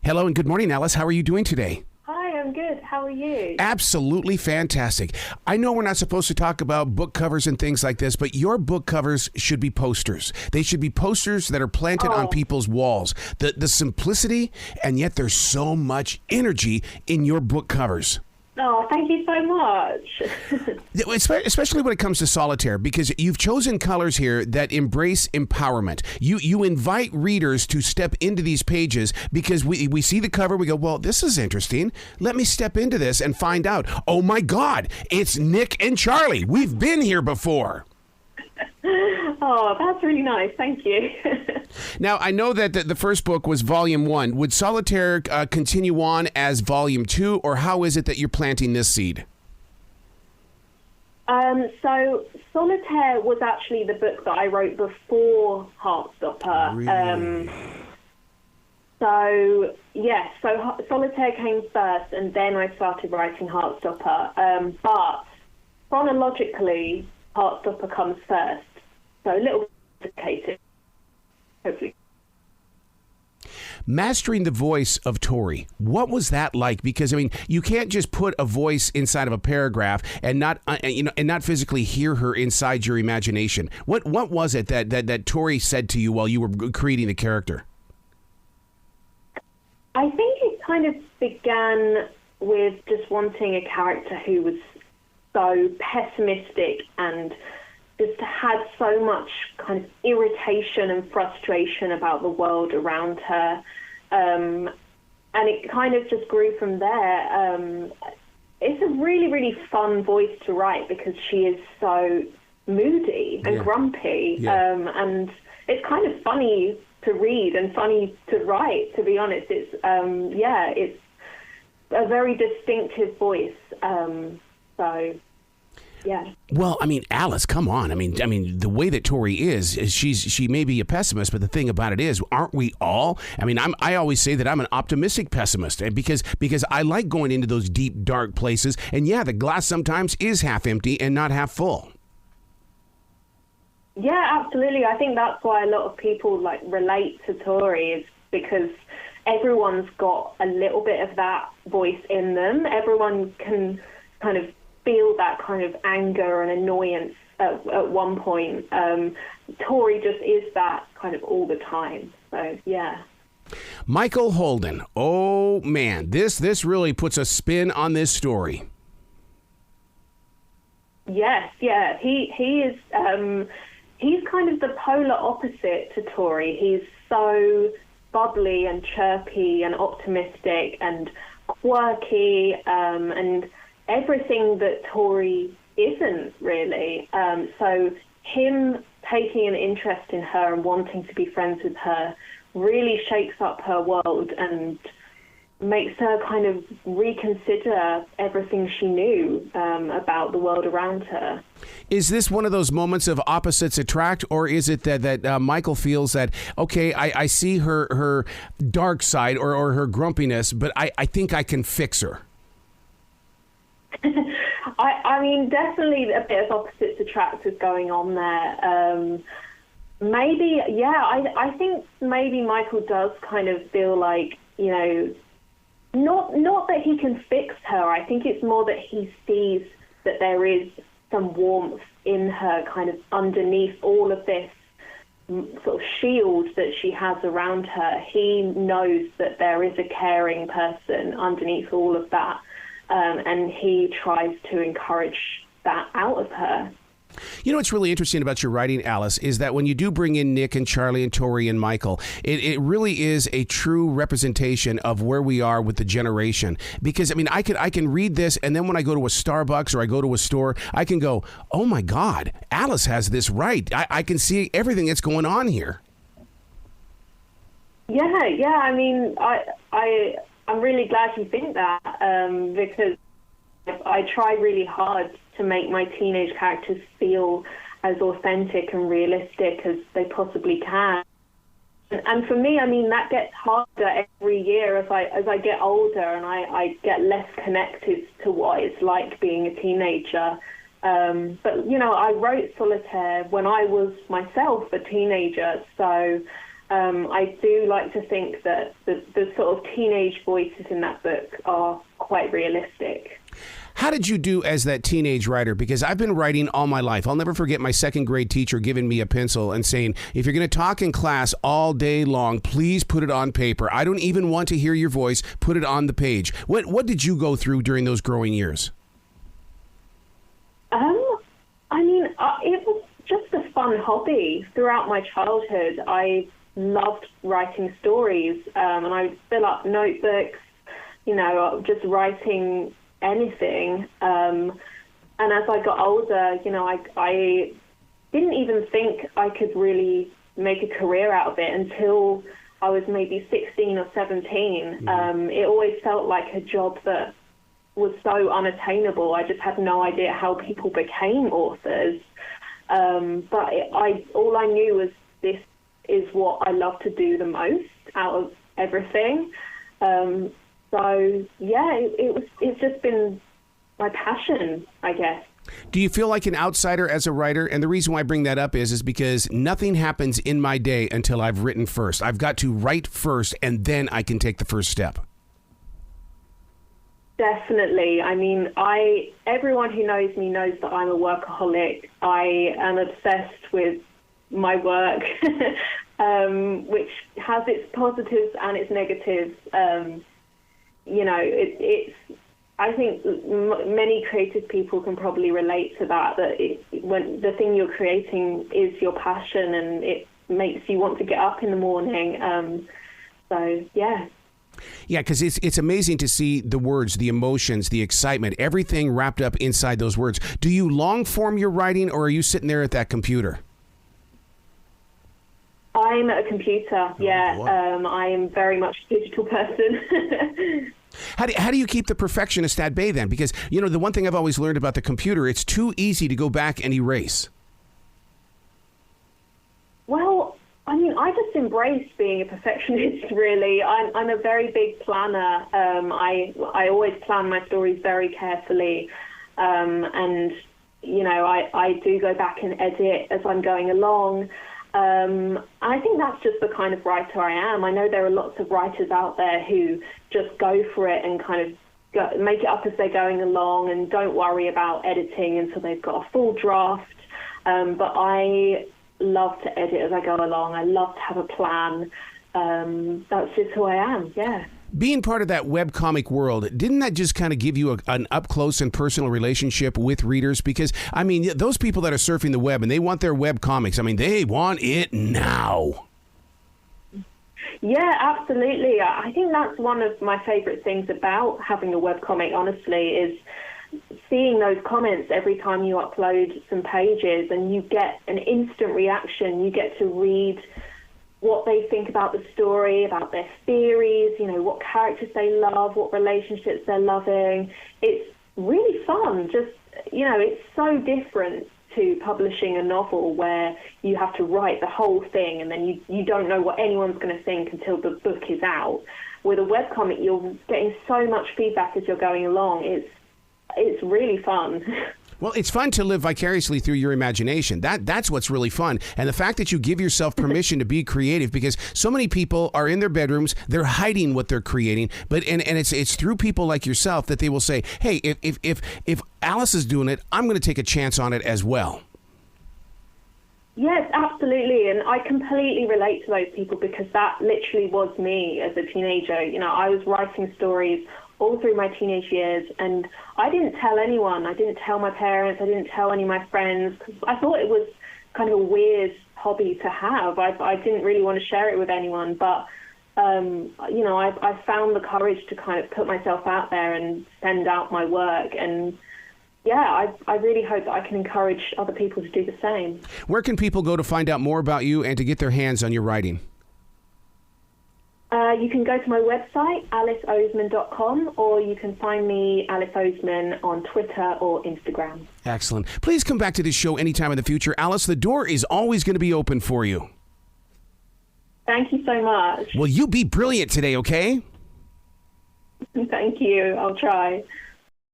Hello and good morning, Alice. How are you doing today? Hi, I'm good. How are you? Absolutely fantastic. I know we're not supposed to talk about book covers and things like this, but your book covers should be posters. They should be posters that are planted on people's walls. The simplicity, and yet there's so much energy in your book covers. Oh, thank you so much. Especially when it comes to Solitaire, because you've chosen colors here that embrace empowerment. You invite readers to step into these pages because we see the cover, we go, well, this is interesting. Let me step into this and find out. Oh my God, it's Nick and Charlie. We've been here before. Oh, that's really nice. Thank you. Now, I know that the first book was Volume 1. Would Solitaire continue on as Volume 2, or how is it that you're planting this seed? So Solitaire was actually the book that I wrote before Heartstopper. Really? So Solitaire came first, and then I started writing Heartstopper. But chronologically, Heartstopper comes first. So a little complicated, hopefully. Mastering the voice of Tori, what was that like? Because I mean, you can't just put a voice inside of a paragraph and not physically hear her inside your imagination. What was it that Tori said to you while you were creating the character? I think it kind of began with just wanting a character who was so pessimistic and just had so much kind of irritation and frustration about the world around her. And it kind of just grew from there. It's a really, really fun voice to write because she is so moody and grumpy. And it's kind of funny to read and funny to write, to be honest. It's a very distinctive voice. Yeah. Well, I mean, Alice, come on. I mean, the way that Tori is she may be a pessimist, but the thing about it is, aren't we all? I mean, I always say that I'm an optimistic pessimist because I like going into those deep, dark places. And yeah, the glass sometimes is half empty and not half full. Yeah, absolutely. I think that's why a lot of people relate to Tori, is because everyone's got a little bit of that voice in them. Everyone can kind of feel that kind of anger and annoyance at one point. Tori just is that kind of all the time. So, yeah. Michael Holden. Oh, man, this really puts a spin on this story. Yes, yeah. He is, he's kind of the polar opposite to Tori. He's so bubbly and chirpy and optimistic and quirky, and everything that Tori isn't really. So him taking an interest in her and wanting to be friends with her really shakes up her world and makes her kind of reconsider everything she knew about the world around her. Is this one of those moments of opposites attract, or is it that Michael feels that, okay, I see her dark side or her grumpiness, but I think I can fix her? I mean, definitely a bit of opposites attract is going on there. Maybe, yeah, I think maybe Michael does kind of feel like, you know, not that he can fix her. I think it's more that he sees that there is some warmth in her kind of underneath all of this sort of shield that she has around her. He knows that there is a caring person underneath all of that. And he tries to encourage that out of her. You know what's really interesting about your writing, Alice, is that when you do bring in Nick and Charlie and Tori and Michael, it really is a true representation of where we are with the generation. Because, I mean, I can read this, and then when I go to a Starbucks or I go to a store, I can go, oh, my God, Alice has this right. I can see everything that's going on here. Yeah. I mean, I'm really glad you think that, because I try really hard to make my teenage characters feel as authentic and realistic as they possibly can. And for me, I mean, that gets harder every year as I get older and I get less connected to what it's like being a teenager. But, you know, I wrote Solitaire when I was myself a teenager, so I do like to think that the sort of teenage voices in that book are quite realistic. How did you do as that teenage writer? Because I've been writing all my life. I'll never forget my second grade teacher giving me a pencil and saying, if you're going to talk in class all day long, please put it on paper. I don't even want to hear your voice. Put it on the page. What did you go through during those growing years? It was just a fun hobby. Throughout my childhood, I loved writing stories, and I would fill up notebooks, just writing anything. And as I got older, I didn't even think I could really make a career out of it until I was maybe 16 or 17. Mm-hmm. It always felt like a job that was so unattainable. I just had no idea how people became authors. But all I knew was this is what I love to do the most out of everything. It's just been my passion, I guess. Do you feel like an outsider as a writer? And the reason why I bring that up is because nothing happens in my day until I've written first. I've got to write first, and then I can take the first step. Definitely. I mean, everyone who knows me knows that I'm a workaholic. I am obsessed with my work, which has its positives and its negatives. I think many creative people can probably relate to that when the thing you're creating is your passion and it makes you want to get up in the morning. Yeah, because it's amazing to see the words, the emotions, the excitement, everything wrapped up inside those words. Do you long form your writing, or are you sitting there at that computer? I'm at a computer, I am very much a digital person. How do you keep the perfectionist at bay then? Because, the one thing I've always learned about the computer, it's too easy to go back and erase. Well, I just embrace being a perfectionist, really. I'm a very big planner. I always plan my stories very carefully. I do go back and edit as I'm going along. I think that's just the kind of writer I am. I know there are lots of writers out there who just go for it and kind of make it up as they're going along and don't worry about editing until they've got a full draft. But I love to edit as I go along. I love to have a plan. That's just who I am, yeah. Being part of that webcomic world, didn't that just kind of give you an up-close and personal relationship with readers? Because, those people that are surfing the web and they want their web comics, they want it now. Yeah, absolutely. I think that's one of my favorite things about having a webcomic, honestly, is seeing those comments every time you upload some pages and you get an instant reaction. You get to read what they think about the story, about their theories, what characters they love, what relationships they're loving. It's really fun. Just, it's so different to publishing a novel where you have to write the whole thing and then you don't know what anyone's going to think until the book is out. With a webcomic, you're getting so much feedback as you're going along. It's really fun. Well, it's fun to live vicariously through your imagination. That's what's really fun. And the fact that you give yourself permission to be creative, because so many people are in their bedrooms, they're hiding what they're creating, but it's through people like yourself that they will say, hey, if Alice is doing it, I'm going to take a chance on it as well. Yes, absolutely. And I completely relate to those people because that literally was me as a teenager. I was writing stories all through my teenage years, and I didn't tell anyone. I didn't tell my parents. I didn't tell any of my friends because I thought it was kind of a weird hobby to have. I didn't really want to share it with anyone, but I found the courage to kind of put myself out there and send out my work. And yeah, I really hope that I can encourage other people to do the same. Where can people go to find out more about you and to get their hands on your writing? You can go to my website, aliceoseman.com, or you can find me, Alice Oseman, on Twitter or Instagram. Excellent. Please come back to this show anytime in the future. Alice, the door is always going to be open for you. Thank you so much. Well, you be brilliant today, okay? Thank you. I'll try.